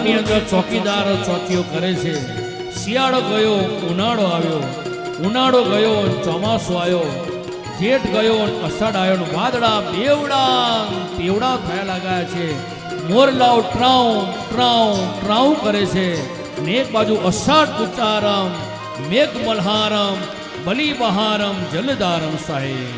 ઘરની અંદર ચોકીદાર ચોકીઓ કરે છે. શિયાળો ગયો, ઉનાળો આવ્યો, ઉનાળો ગયો, ચોમાસું આવ્યો, જેઠ ગયો, અષાઢ આવ્યો, વાદળા બેવડા તેવડા થયા લાગ્યા છે. મોરલાઓ ટ્રાઉ ટ્રાઉ ટ્રાઉ કરે છે. ને એક બાજુ અષાઢ ઉચ્ચારમ, મેઘ મલ્હારમ, બલી બહારમ, જલધારમ સાહેબ.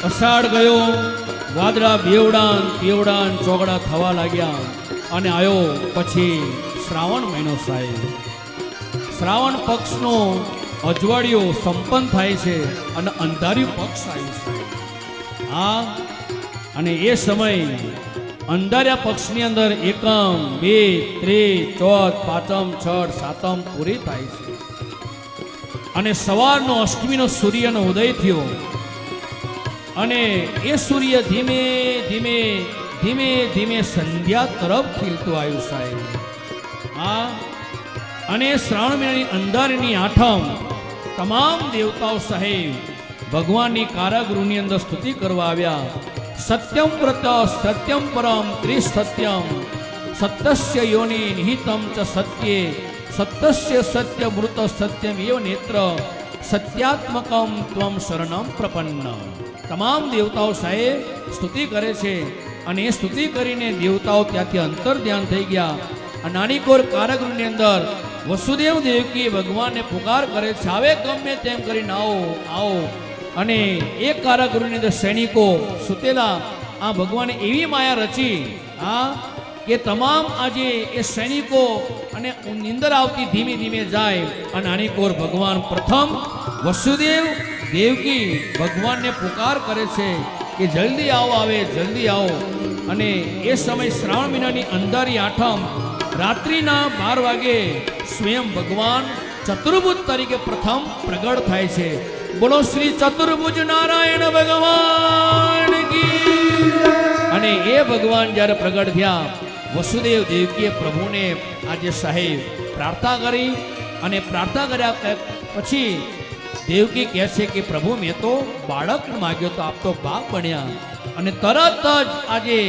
અષાઢ ગયો, વાદળા બેવડાન તેવડાન ચોગડા થવા લાગ્યા અને આવ્યો પછી શ્રાવણ મહિનો સાહેબ. શ્રાવણ પક્ષનો અજવાળિયો સંપન્ન થાય છે અને અંધાર્યું પક્ષ આવ્યું છે. હા, અને એ સમય અંધાર્યા પક્ષની અંદર એકમ, બે, ત્રીજ, ચોથ, પાંચમ, છઠ, સાતમ પૂરી થાય છે અને સવારનો અષ્ટમીનો સૂર્યનો ઉદય થયો અને એ સૂર્ય ધીમે ધીમે ધીમે ધીમે સંધ્યા તરફ ખીલતું આવ્યું સાહેબ. હા, અને શ્રાવણ મહિનાની અંધારીની આઠમ તમામ દેવતાઓ સાહેબ ભગવાનની કારાગૃહની અંદર સ્તુતિ કરવા આવ્યા. સત્યમ વ્રત સત્યમ પરમ ત્રિસત્યમ સત્યસ્ય યોનિ નિહિતમ ચ સત્યે સત્યસ્ય સત્ય મૃત સત્યમ એવ નેત્ર સત્યાત્મકમ ત્વમ શરણમ પ્રપન્ન. તમામ દેવતાઓ સાહેબ સ્તુતિ કરે છે અને એ સ્તુતિ કરીને દેવતાઓ ત્યાંથી અંતર ધ્યાન થઈ ગયા. આ નાનીકોર કારાગૃહની અંદર વસુદેવ દેવકી ભગવાનને પુકાર કરે છે, આવે ગમે તેમ કરીને આવો આવો. અને એ કારાગૃહની અંદર સૈનિકો સુતેલા આ ભગવાને એવી માયા રચી કે તમામ આજે એ સૈનિકો અને નિંદર આવતી ધીમે ધીમે જાય અને નાનીકોર ભગવાન પ્રથમ વસુદેવ દેવકી ભગવાનને પુકાર કરે છે કે જલ્દી આવો, આવે જલ્દી આવો. અને એ સમય શ્રાવણ મહિનાની અંધારી આઠમ રાત્રિના 12 વાગે સ્વયં ભગવાન ચતુર્ભુજ તરીકે પ્રથમ પ્રગટ થાય છે. બોલો શ્રી ચતુર્ભુજ નારાયણ ભગવાન કી. અને એ ભગવાન જ્યારે પ્રગટ થયા વસુદેવ દેવકીએ પ્રભુને આજે સાહેબ પ્રાર્થના કરી અને પ્રાર્થના કર્યા પછી દેવકી કહે છે કે પ્રભુ મેં તો બાળક માગ્યો તો આપ તો બાપ બન્યા. અને તરત જ આજે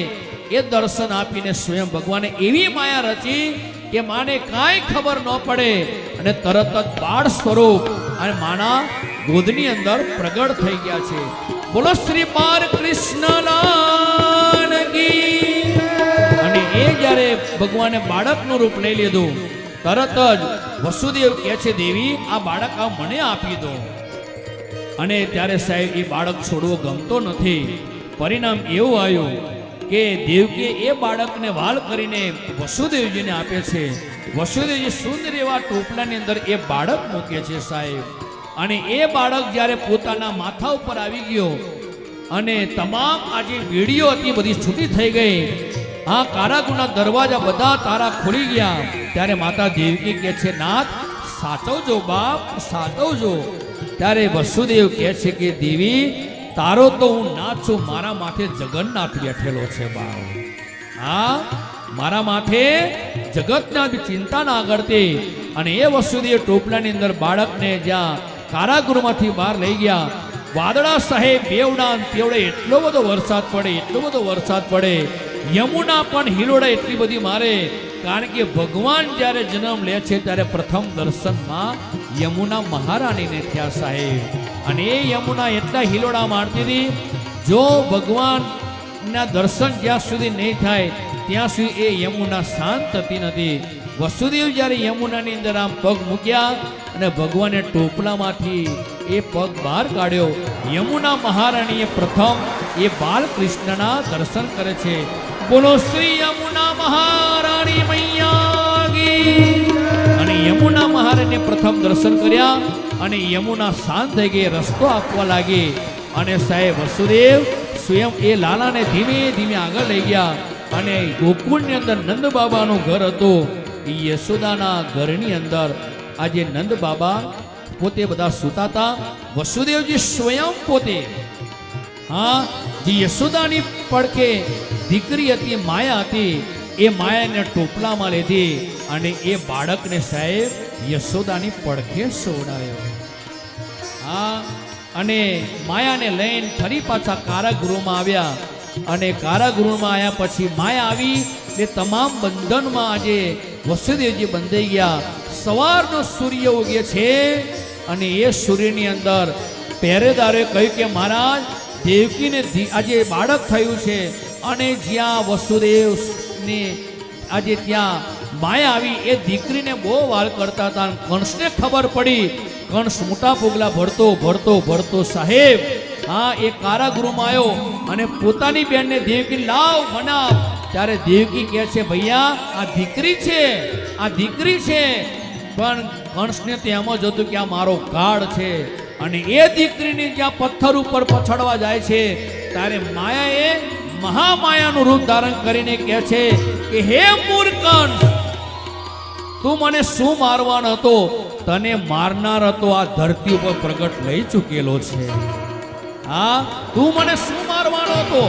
એ દર્શન આપીને સ્વયં ભગવાને એવી માયા રચી કે માને કાંઈ ખબર ન પડે અને તરત જ બાળ સ્વરૂપ અને માના ગોદની અંદર પ્રગટ થઈ ગયા છે. બોલો શ્રી બાળ કૃષ્ણલાલ કી. અને એ જ્યારે ભગવાને બાળકનું રૂપ લઈ લીધું તરત જ વસુદેવ કહે છે દેવી આ બાળક આ મને આપી દો. અને ત્યારે સાહેબ એ બાળક છોડવો ગમતો નથી. પરિણામ એવું આવ્યું કે દેવકીએ એ બાળકને વાલ કરીને વસુદેવજીને આપે છે. વસુદેવજી સુંદર એવા ટોપલાની અંદર એ બાળક મૂકે છે સાહેબ. અને એ બાળક જ્યારે પોતાના માથા ઉપર આવી ગયો અને તમામ આજે વીડીઓ હતી બધી છૂટી થઈ ગઈ. આ કારાગૃહના દરવાજા બધા તારા ખુલી ગયા. ત્યારે માતા દેવકી કહે છે નાથ સાચવજો બાપ સાચવજો. ત્યારે વસુદેવ કહે છે કે દેવી તારો તો હું નાથ છું, મારા માથે જગન્નાથ બેઠેલો છે બાપ. હા, મારા માથે જગતનાથ ચિંતા ના કરતી. અને એ વસુદેવ ટોપલાની અંદર બાળકને જ્યાં કારાગૃહમાંથી બહાર લઈ ગયા. વાદળા સાહેબ બેવડા તેવડે એટલો બધો વરસાદ પડે, એટલો બધો વરસાદ પડે. યમુના પણ હિલોડા એટલી બધી મારે. કારણ કે ભગવાન જ્યારે જન્મ લે છે ત્યારે પ્રથમ દર્શનમાં યમુના મહારાણીને થયા સાહેબ. અને એ યમુના એટલા હિલોડા મારતી હતી, જો ભગવાનના દર્શન જ્યાં સુધી નહીં થાય ત્યાં સુધી એ યમુના શાંત થતી નથી. વસુદેવ જ્યારે યમુનાની અંદર આમ પગ મૂક્યા અને ભગવાને ટોપલામાંથી એ પગ બહાર કાઢ્યો. યમુના મહારાણીએ પ્રથમ એ બાલકૃષ્ણના દર્શન કરે છે. બોલો શ્રી યમુના મહારાણી મૈયા કી. અને યમુના મહારાણીને પ્રથમ દર્શન કર્યા અને યમુના શાંત થઈ ગઈ, રસ્તો આપવા લાગી. અને સાહેબ વસુદેવ સ્વયં એ લાલાને ધીમે ધીમે આગળ લઈ ગયા અને ગોકુળની અંદર નંદ બાબાનું ઘર હતું. યશોદાના ઘરની અંદર આજે નંદ બાબા પોતે બધા સૂતા હતા. વસુદેવજી સ્વયં પોતે જે યશોદાની પડખે દીકરી હતી, માયા હતી, એ માયાને ટોપલામાં લીધી અને એ બાળકને સાહેબ યશોદાની પડખે સોડાયો. અને માયાને લઈને ફરી પાછા કારાગૃહમાં આવ્યા. અને કારાગૃહમાં આવ્યા પછી માયા આવી એ તમામ બંધનમાં આજે વસુદેવજી બંધાઈ ગયા. સવારનો સૂર્ય ઉગે છે અને એ સૂર્યની અંદર પહેરેદારે કહ્યું કે મહારાજ દેવકીને આજે બાળક થયું છે. અને જ્યાં વસુદેવને આજે ત્યાં માયા આવી એ દીકરીને બહુ વાલ કરતા હતા. કંસને ખબર પડી. કંસ મોટા પગલા ભરતો સાહેબ એ કારાગૃહમાં આવ્યો અને પોતાની બેનને દેવકી લાવ મનાવ. ત્યારે દેવકી કહે છે ભૈયા આ દીકરી છે. પણ કંસને તો એમ જ હતું કે આ મારો કાળ છે. અને એ દીકરીને જ્યાં પથ્થર ઉપર પછડવા જાય છે ત્યારે માયાએ મહામાયાનું રૂપ ધારણ કરીને કહે છે કે હે મૂર્ખ કંસ, તું મને શું મારવાનો હતો? તને મારનાર હતો આ ધરતી ઉપર પ્રગટ લઈ ચૂકેલો છે. તું મને શું મારવાનો હતો?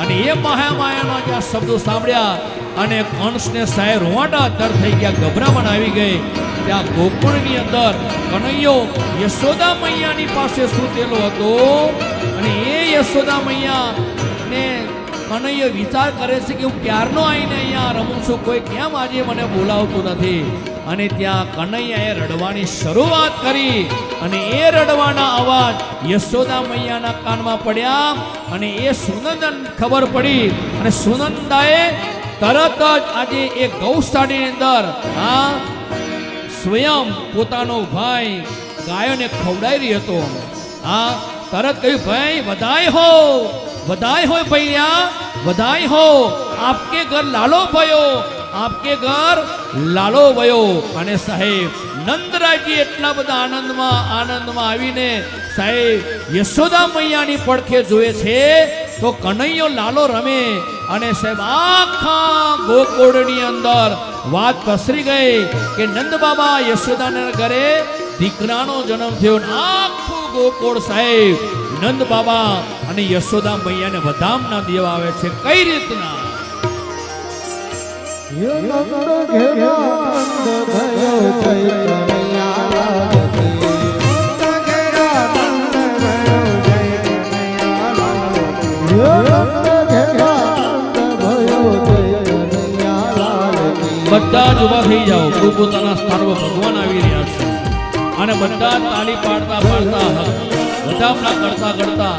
અને એ મહામાયાના જે શબ્દો સાંભળ્યા અને કંસને સાહેબ રોવાટા દર થઈ ગયા, ગભરામણ આવી ગઈ. ત્યાં ગોકુળની અંદર કનૈયો યશોદા મૈયાની પાસે સૂતેલો હતો. અને એ યશોદા મૈયા ને કનૈયો વિચાર કરે છે કે હું ક્યારનો આવીને અહીંયા રમું છું, કોઈ કેમ આજે મને બોલાવતું નથી. અને ત્યાં કનૈયાએ રડવાની શરૂઆત કરી અને એ રડવાના અવાજ યશોદા મૈયાના કાનમાં પડ્યા. અને એ સુનંદન ખબર પડી અને સુનંદાએ તરત જ આજે એ ગૌશાળાની અંદર સ્વયં પોતાનો ભાઈ ગાયોને ખવડાવી રહ્યો હતો. તરત કહ્યું ભાઈ બધાઈ હો ભૈયા, બધાઈ હો, આપકે ઘર લાલો ભયો. અને સાહેબ નંદરાયજી એટલા બધા આનંદમાં આવીને સાહેબ યશોદા મૈયાની પડખે જોવે છે તો કનૈયો લાલો રમે. અને સાહેબ આખા ગોકુળની અંદર વાત પસરી ગઈ કે નંદ બાબા યશોદાના ઘરે દીકરાનો જન્મ થયો. આખું ગોકુળ સાહેબ નંદ બાબા અને યશોદા મૈયાને વધામણા દેવા આવે છે. કઈ રીતના? બધા જ ઉભા થઈ જાઓ. પોતાના સ્થાનમાં ભગવાન આવી રહ્યા છે અને બધા તાળી પાડતા વધામણા કરતા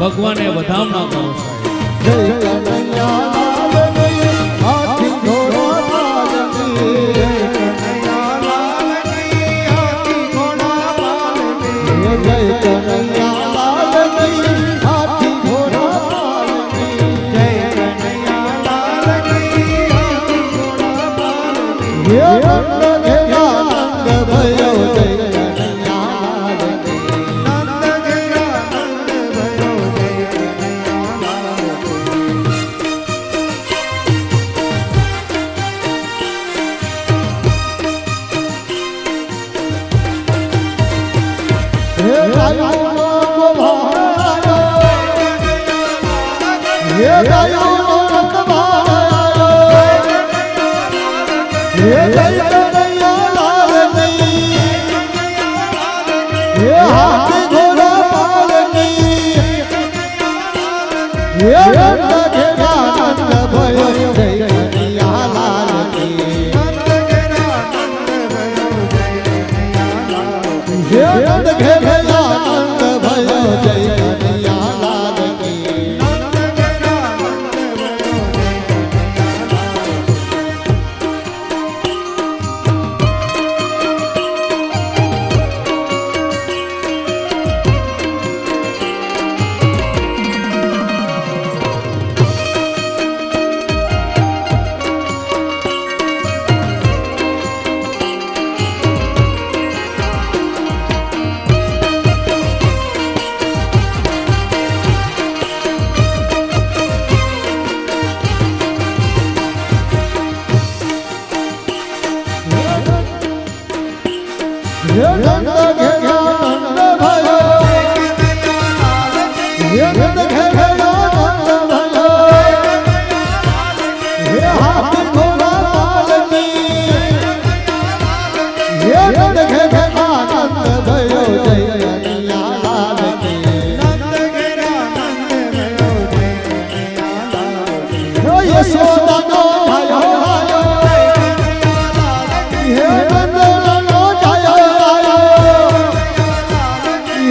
ભગવાને વધામણા કરો.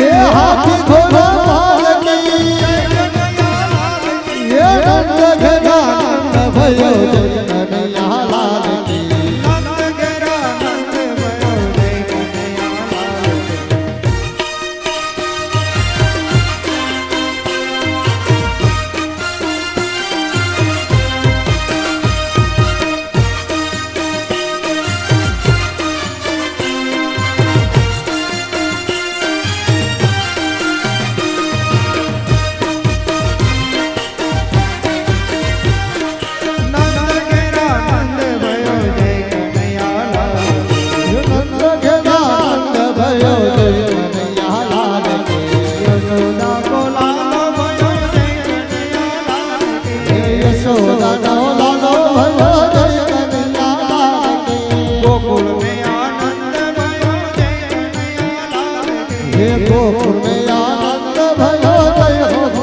ये हाथी घोड़ा पालकी ये नंद घेरा नंद भयो जय कन्हैया लाल की नंद घेरा नंद भयो जय कन्हैया लाल की गोकुल में आनंद भयो जय हो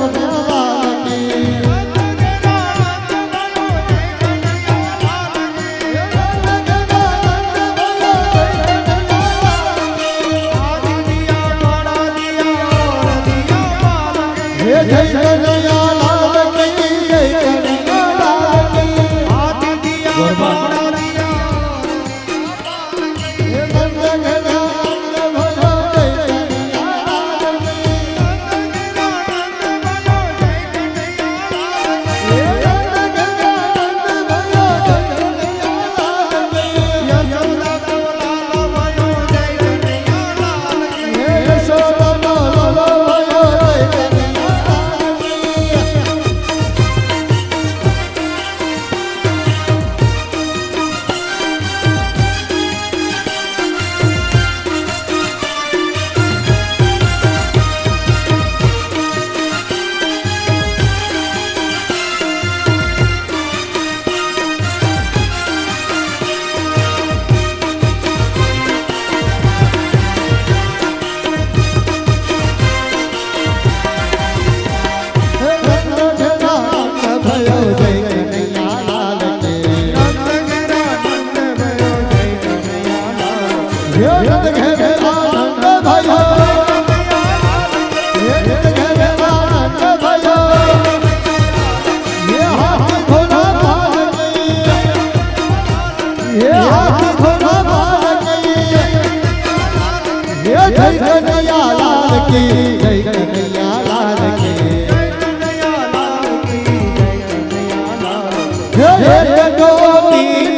कन्हैया लाल की जय कन्हैया लाल की जय कन्हैया लाल की जय कन्हैया लाल की जय कन्हैया लाल की एक दो तीन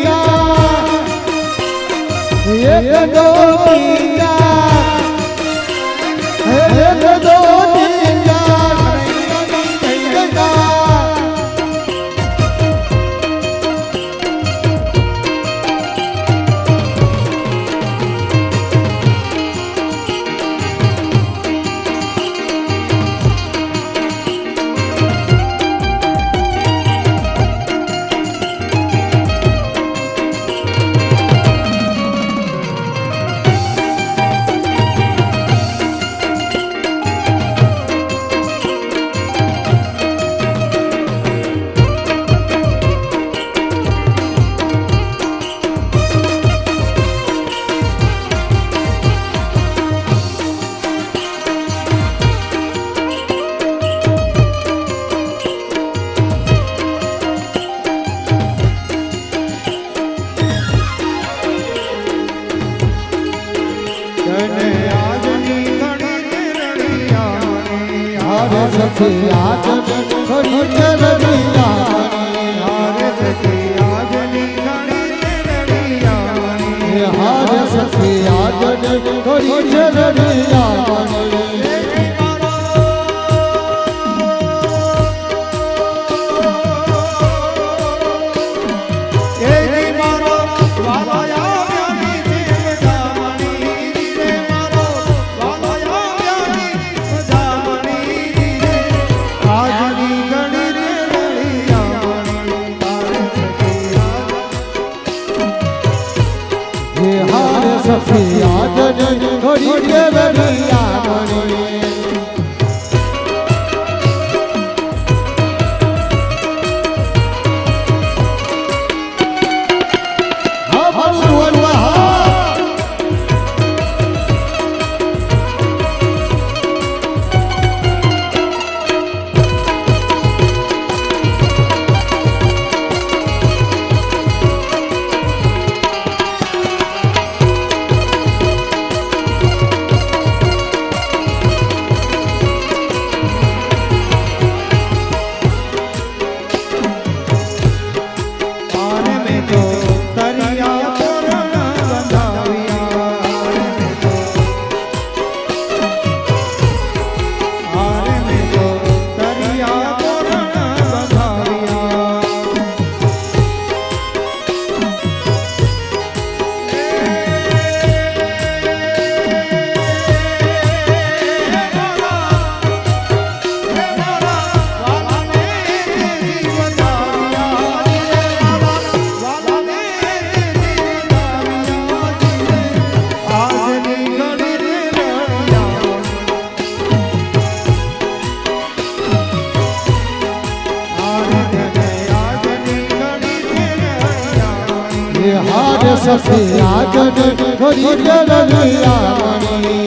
एक दो तीन एक दो तीन सखी आज घड़ी चरड़िया हारे सखी आज हारे सखी आज घड़ी चरड़िया सखी आज घड़ी चरड़िया સખી આગળ ઘડી રવિયામણી